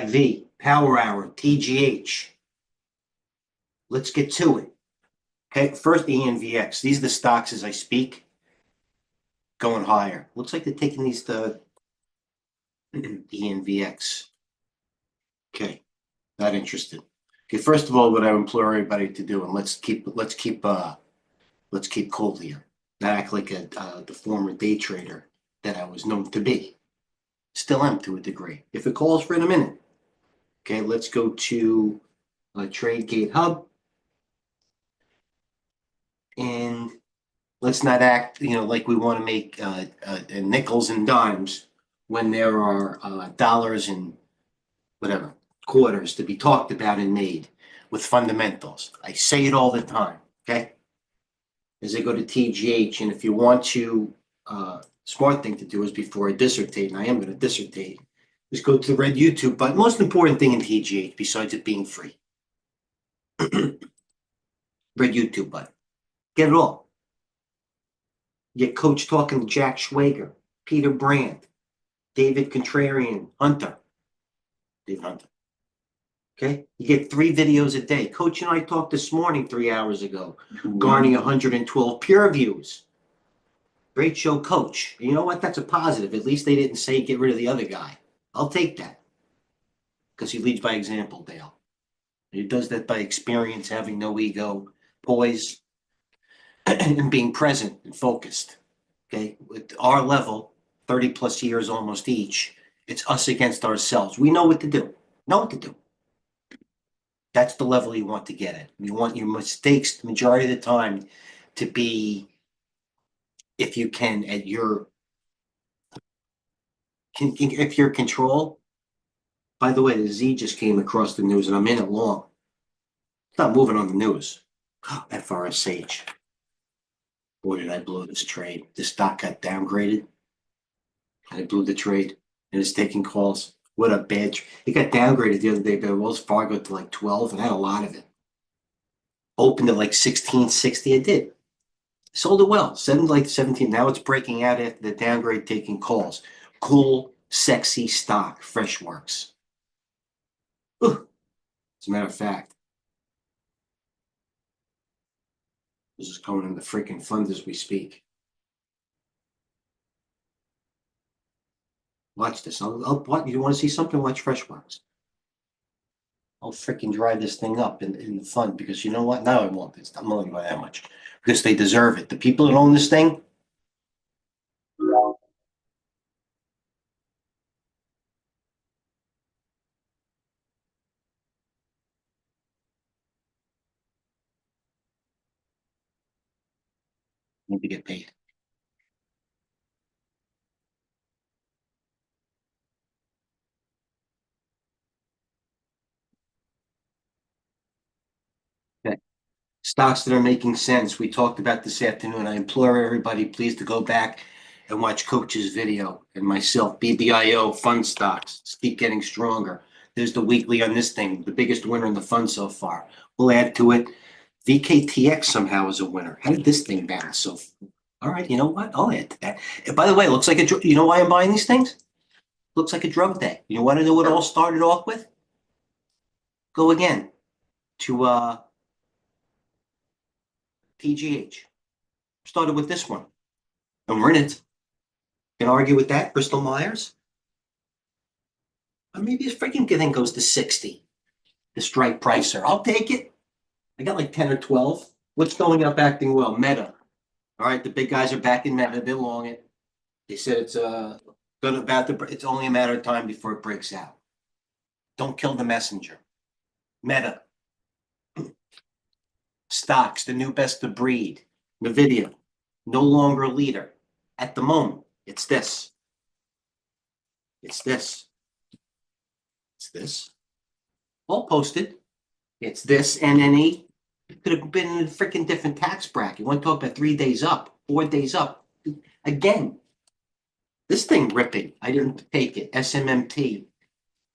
V, Power Hour, TGH. Let's get to it. Okay, first ENVX. These are the stocks as I speak. Going higher. Looks like they're taking these to ENVX. Okay, not interested. Okay, first of all, what I implore everybody to do, and let's keep cool here. Not act like the former day trader that I was known to be. Still am to a degree. If it calls for in a minute. Okay, let's go to TradeGATEHub. And let's not act, like we want to make nickels and dimes when there are dollars and whatever, quarters to be talked about and made with fundamentals. I say it all the time, okay? As I go to TGH, and if you want to, smart thing to do is before I dissertate, and I am going to dissertate, is go to the red YouTube button. Most important thing in TGH, besides it being free. Red YouTube button. Get it all. Get Coach talking to Jack Schwager, Peter Brandt, David Contrarian, David Hunter. Okay? You get 3 videos a day. Coach and I talked this morning 3 hours ago, garnering 112 peer views. Great show, Coach. You know what? That's a positive. At least they didn't say get rid of the other guy. I'll take that. Because he leads by example, Dale. He does that by experience, having no ego, poise, and being present and focused. Okay? With our level, 30 plus years almost each, it's us against ourselves. We know what to do. That's the level you want to get at. You want your mistakes the majority of the time to be, if you can, at your control. By the way, the Z just came across the news, and I'm in it long. It's not moving on the news. FRSH. Boy, did I blow this trade. This stock got downgraded. I blew the trade, and it's taking calls. What a bad trade. It got downgraded the other day by Wells Fargo to like 12, and I had a lot of it. Opened at like 1660. I did. Sold it well. 17. Now it's breaking out after the downgrade, taking calls. Cool, sexy stock. Freshworks. Ooh. As a matter of fact, this is going in the freaking fund as we speak. Watch this. You want to see something? Watch Freshworks. I'll freaking drive this thing up in the fund, because you know what? Now I won't. I'm only by that much because they deserve it. The people that own this thing. Need to get paid. Okay. Stocks that are making sense. We talked about this afternoon. I implore everybody, please, to go back and watch Coach's video and myself, BBIO, fund stocks. Let's keep getting stronger. There's the weekly on this thing, the biggest winner in the fund so far. We'll add to it. VKTX somehow is a winner. How did this thing bounce? So, all right, you know what? I'll add to that. And by the way, it looks like you know why I'm buying these things? Looks like a drug day. You want to know what it all started off with? Go again to TGH. Started with this one. And we're in it. Can argue with that, Bristol Myers? Or maybe this freaking thing goes to 60. The strike pricer. I'll take it. I got like 10 or 12. What's going up acting well? Meta. All right, the big guys are back in Meta. They're long it. They said it's it's only a matter of time before it breaks out. Don't kill the messenger. Meta. Stocks, the new best of breed. NVIDIA, no longer a leader. At the moment, it's this. It's this. It's this. All posted. It's this NNE. It could have been in a freaking different tax bracket. You want to talk about 3 days up, 4 days up. Again, this thing ripping. I didn't take it. SMMT.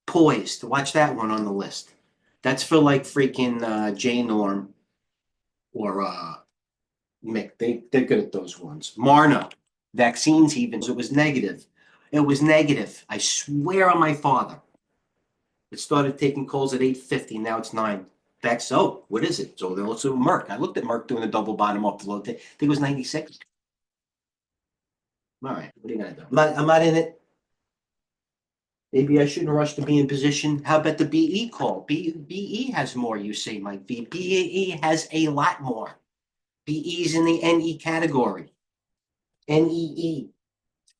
Poised. Watch that one on the list. That's for like freaking J-Norm or Mick. They're good at those ones. Marna. Vaccines even. So it was negative. It was negative. I swear on my father. It started taking calls at 8:50. Now it's 9. Back. So what is it? So they're also Merck. I looked at Merck doing a double bottom off the low. I think it was 96. All right. What are you gonna do? I'm not in it. Maybe I shouldn't rush to be in position. How about the BE call? BE has more, you say, Mike V. BE has a lot more. BE's in the NE category. NEE.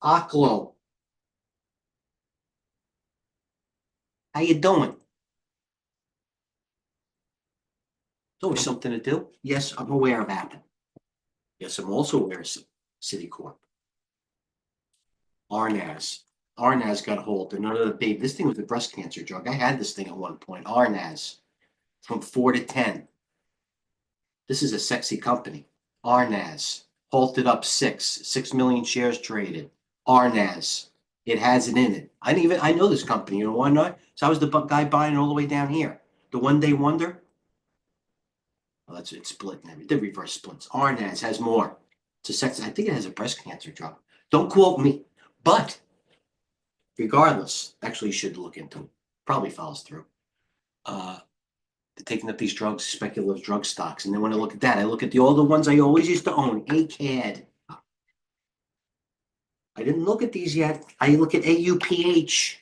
Oclo. How you doing? It's always something to do. Yes, I'm aware of Apple. Yes, I'm also aware of Citicorp. RNAS. RNAS got hold. Another baby. This thing was a breast cancer drug. I had this thing at one point. RNAS from 4 to 10. This is a sexy company. RNAS halted up 6 million shares traded. RNAS. It has it in it. I know this company. You know why not? So I was the guy buying it all the way down here. The one day wonder. Well, that's it split. The reverse splits. RNAS has more. It's a sex. I think it has a breast cancer drug. Don't quote me. But regardless, actually, you should look into it. Probably follows through. They're taking up these drugs, speculative drug stocks. And then when I look at that, I look at all the ones I always used to own. ACAD. I didn't look at these yet. I look at AUPH.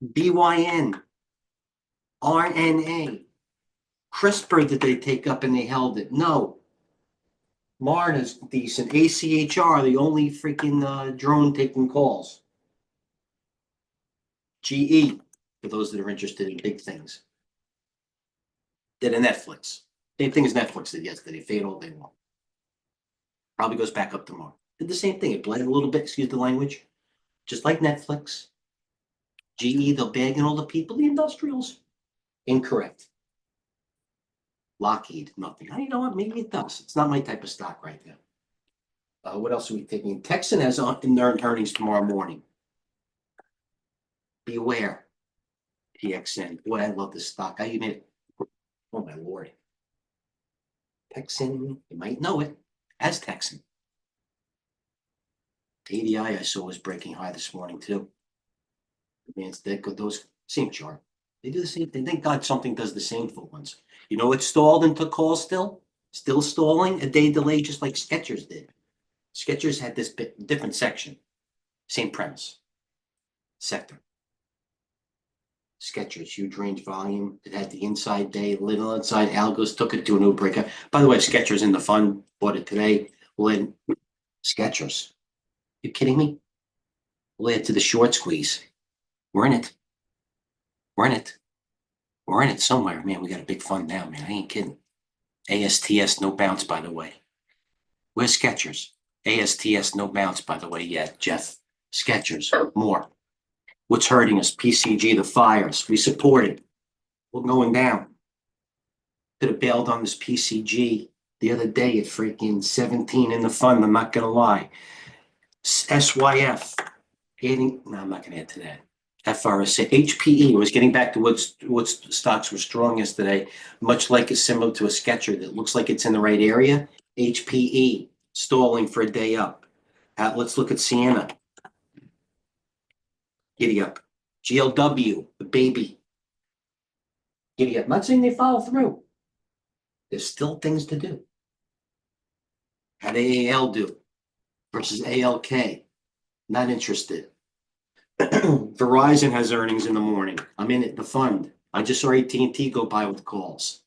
BYN. RNA. CRISPR, did they take up and they held it? No. Marna's decent. ACHR, the only freaking drone taking calls. GE, for those that are interested in big things. Did a Netflix. Same thing as Netflix did yesterday. Fade all day long. Probably goes back up tomorrow. Did the same thing. It bled a little bit, excuse the language. Just like Netflix. GE, they're bagging all the people, the industrials. Incorrect. Lockheed, nothing. You know what? Maybe it does. It's not my type of stock right now. What else are we taking? Texan has in their earnings tomorrow morning. Beware. TXN. Boy, I love this stock. I admit, oh my lord. Texan, you might know it as Texan. ADI I saw was breaking high this morning too. Advanced those same chart. They do the same thing. Thank God something does the same for once. You know, it stalled and took calls still stalling, a day delay, just like Skechers did. Skechers had this different section, same premise, sector. Skechers, huge range volume. It had the inside day, little inside algos, took it to a new breakout. By the way, Skechers in the fund, bought it today. We'll Skechers. You kidding me? We'll add to the short squeeze. We're in it. We're in it. We're in it somewhere. Man, we got a big fund now, man. I ain't kidding. ASTS, no bounce, by the way. Where's Skechers? ASTS, no bounce, by the way, yet, Jeff. Skechers, more. What's hurting us? PCG, the fires. We support it. We're going down. Could have bailed on this PCG the other day at freaking 17 in the fund. I'm not going to lie. SYF. No, I'm not going to add to that. FRSA. HPE was getting back to what stocks were strong yesterday, much like it's similar to a Sketcher that looks like it's in the right area. HPE stalling for a day up. Let's look at Sienna. Giddy up. GLW, the baby. Giddy up. I'm not saying they follow through. There's still things to do. How'd AAL do versus ALK? Not interested. Verizon has earnings in the morning. I'm in it, the fund. I just saw AT&T go by with calls.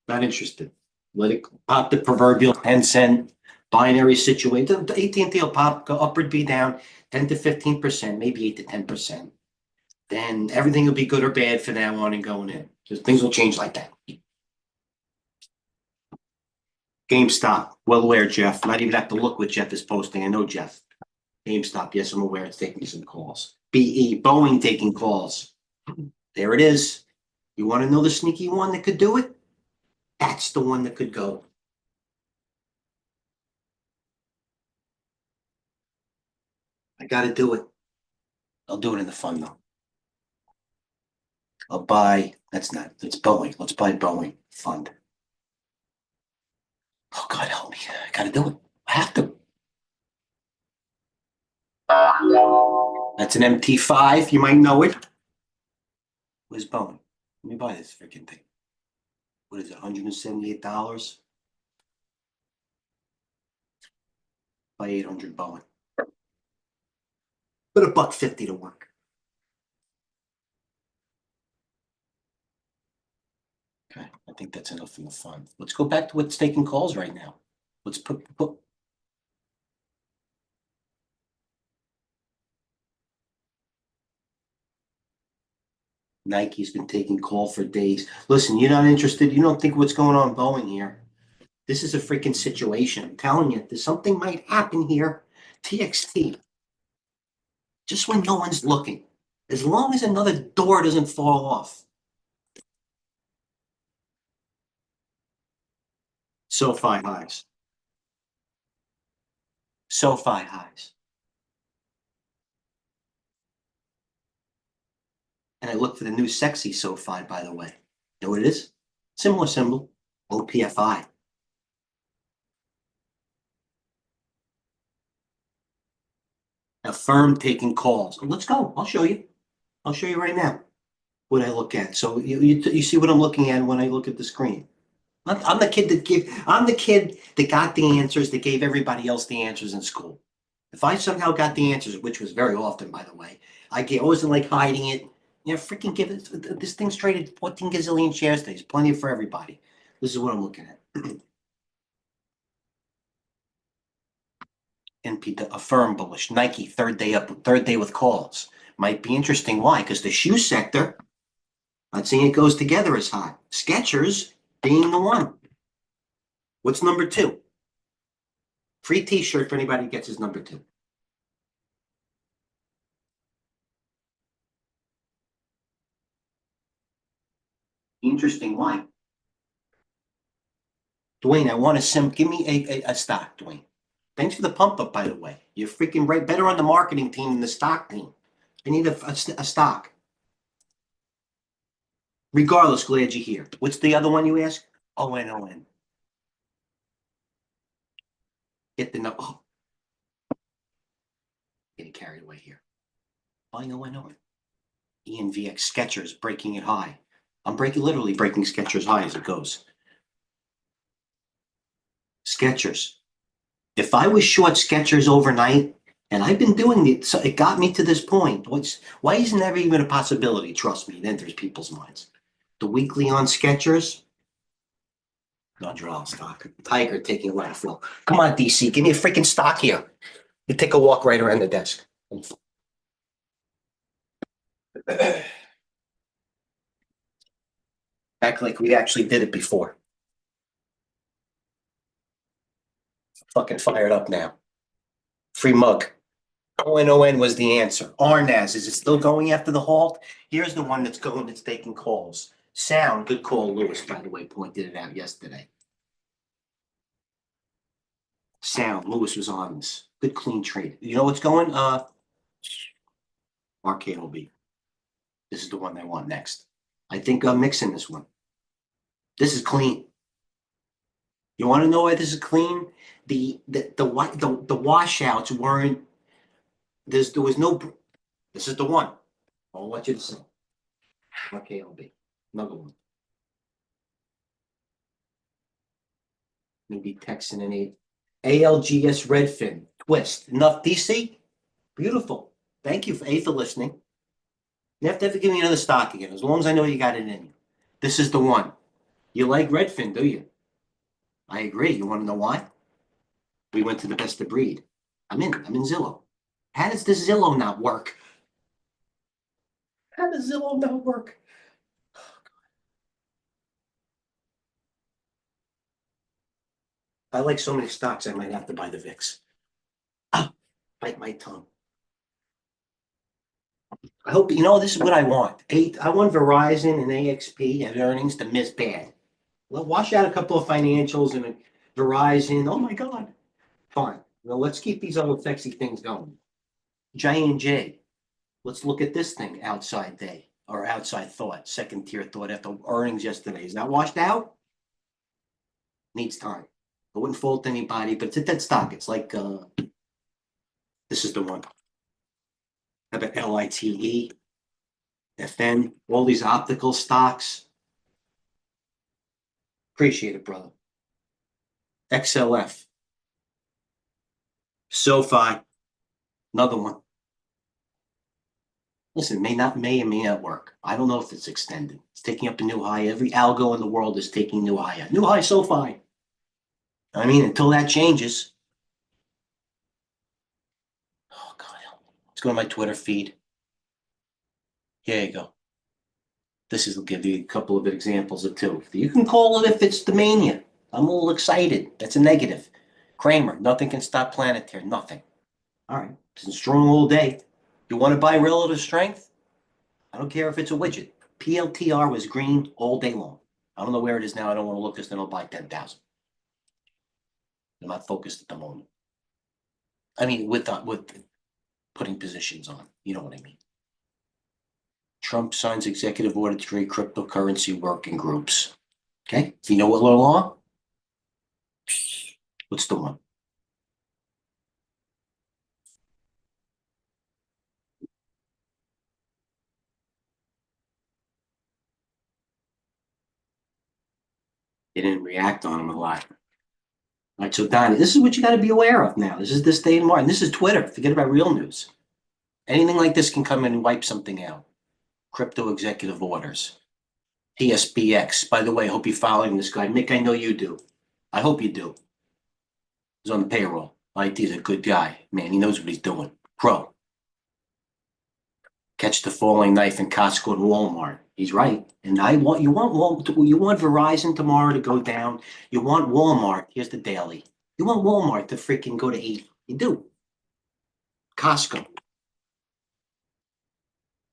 Not interested. Let it pop the proverbial 10-cent binary situation. AT&T will pop, go upward, be down 10 to 15%, maybe 8 to 10%. Then everything will be good or bad for now on and going in. Just things will change like that. GameStop, well aware, Jeff. Not even have to look what Jeff is posting. I know Jeff. GameStop, yes, I'm aware it's taking some calls. BE, Boeing taking calls. There it is. You want to know the sneaky one that could do it? That's the one that could go. I got to do it. I'll do it in the fund, though. I'll buy, it's Boeing. Let's buy Boeing fund. Oh, God help me. I got to do it. I have to. That's an MT5. You might know it. Where's Boeing? Let me buy this freaking thing. What is it, $178? Buy 800 Boeing. Put $1.50 to work. Okay, I think that's enough for the fun. Let's go back to what's taking calls right now. Let's put Nike's been taking call for days. Listen, you're not interested. You don't think what's going on Boeing here. This is a freaking situation. I'm telling you, there's something might happen here. TXT, just when no one's looking, as long as another door doesn't fall off. SoFi highs. SoFi highs. And I look for the new sexy SoFi, by the way. You know what it is? Similar symbol, OPFI. A firm taking calls. Let's go. I'll show you. I'll show you right now what I look at. So you see what I'm looking at when I look at the screen. I'm the kid I'm the kid that got the answers that gave everybody else the answers in school. If I somehow got the answers, which was very often, by the way, I wasn't like hiding it. You know, freaking give it. This thing's traded 14 gazillion shares today. There's plenty for everybody. This is what I'm looking at. NP, a firm bullish. Nike, third day up, third day with calls. Might be interesting. Why? Because the shoe sector, not seeing it goes together as hot. Skechers being the one. What's number two? Free T-shirt for anybody who gets his number two. Interesting. Why? Dwayne, I want to give me a stock, Dwayne. Thanks for the pump up, by the way. You're freaking right, better on the marketing team than the stock team. I need a stock. Regardless, glad you're here. What's the other one you ask? ON. Get the no. Oh, getting carried away here. Buying ON. ENVX Skechers breaking it high. I'm literally breaking Skechers high as it goes. Skechers. If I was short Skechers overnight, and I've been doing it, so it got me to this point. Why isn't that even a possibility? Trust me, it enters people's minds. The weekly on Skechers, $100 stock. Tiger taking a laugh. Well, come on, DC, give me a freaking stock here. You take a walk right around the desk. Act like we actually did it before. Fucking fired up now. Free mug. ON was the answer. RNAS, is it still going after the halt? Here's the one that's taking calls. Sound, good call, Lewis, by the way, pointed it out yesterday. Sound, Lewis was on this. Good clean trade. You know what's going? RKLB. This is the one they want next. I think I'm mixing this one. This is clean. You want to know why this is clean? The washouts weren't. There was no. This is the one. I want you to see. RKLB. Another one. Maybe Texan and ALGS Redfin. Twist. Enough DC? Beautiful. Thank you for listening. You have to give me another stock again, as long as I know you got it in you. This is the one. You like Redfin, do you? I agree. You want to know why? We went to the best of breed. I'm in Zillow. How does the Zillow not work? How does Zillow not work? I like so many stocks, I might have to buy the VIX. Ah, bite my tongue. I hope, this is what I want. I want Verizon and AXP and earnings to miss bad. Well, wash out a couple of financials and Verizon. Oh my God. Fine. Well, let's keep these other sexy things going. J&J. Let's look at this thing outside day or outside thought, second tier thought after earnings yesterday. Is that washed out? Needs time. I wouldn't fault anybody, but it's a dead stock. It's like this is the one. How about LITE, FN, all these optical stocks? Appreciate it, brother. XLF, SoFi, another one. Listen, may or may not work. I don't know if it's extended. It's taking up a new high. Every algo in the world is taking new high. New high SoFi. I mean, until that changes. Oh God, let's go to my Twitter feed. Here you go. This will give you a couple of examples of two. You can call it if it's the mania. I'm a little excited. That's a negative. Kramer, nothing can stop Planetary. Nothing. All right. It's been strong all day. You want to buy relative strength? I don't care if it's a widget. PLTR was green all day long. I don't know where it is now. I don't want to look because then I'll buy 10,000. I'm not focused at the moment. I mean, with putting positions on. You know what I mean. Trump signs executive order to create cryptocurrency working groups. Okay. If you know what law? What's the one? They didn't react on them a lot. All right, so Donnie, this is what you got to be aware of now. This is this day and Martin. This is Twitter. Forget about real news. Anything like this can come in and wipe something out. Crypto executive orders. TSBX. By the way, I hope you're following this guy. Nick, I know you do. I hope you do. He's on the payroll. He's a good guy. Man, he knows what he's doing. Pro. Catch the falling knife in Costco and Walmart. He's right. And you want Verizon tomorrow to go down. You want Walmart. Here's the daily. You want Walmart to freaking go to 8. You do. Costco.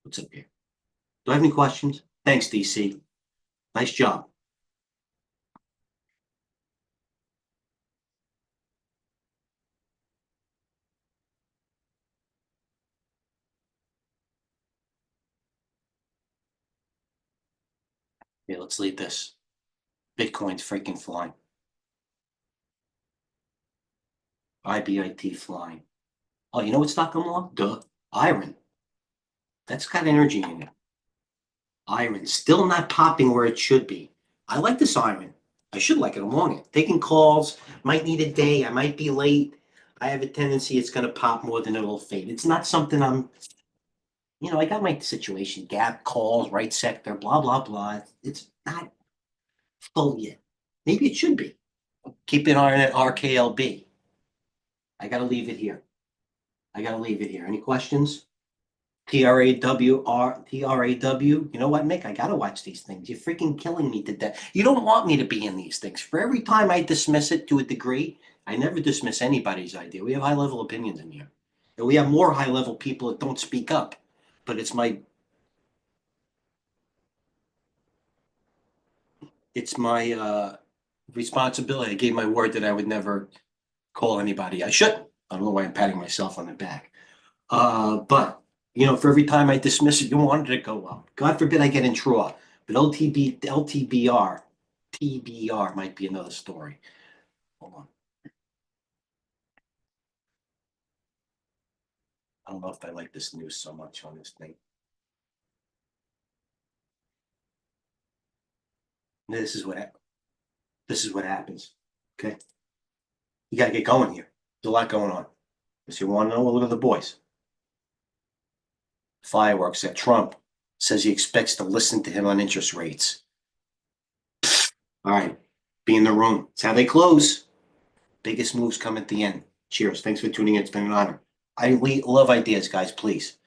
What's up here? Do I have any questions? Thanks, DC. Nice job. Yeah, let's leave this. Bitcoin's freaking flying. IBIT flying. Oh, you know what stock I'm on? Duh. Iron. That's got energy in it. Iron. Still not popping where it should be. I like this iron. I should like it. I'm long it. Taking calls. Might need a day. I might be late. I have a tendency it's going to pop more than it'll fade. It's not something I got my situation. Gap calls, right sector, blah, blah, blah. It's not full yet. Maybe it should be. Keep an eye on it, RKLB. I got to leave it here. Any questions? TRAW. You know what, Mick? I got to watch these things. You're freaking killing me to death. You don't want me to be in these things. For every time I dismiss it to a degree, I never dismiss anybody's idea. We have high level opinions in here. And we have more high level people that don't speak up. But it's my responsibility. I gave my word that I would never call anybody. I shouldn't. I don't know why I'm patting myself on the back. But for every time I dismiss it, you wanted it to go up. God forbid I get in TRAW. But LTBR, TBR might be another story. Hold on. I don't know if I like this news so much on this thing. This is what happens. Okay. You got to get going here. There's a lot going on. If you want to know, look at the boys. Fireworks that Trump says he expects to listen to him on interest rates. All right. Be in the room. It's how they close. Biggest moves come at the end. Cheers. Thanks for tuning in. It's been an honor. I love ideas, guys. Please.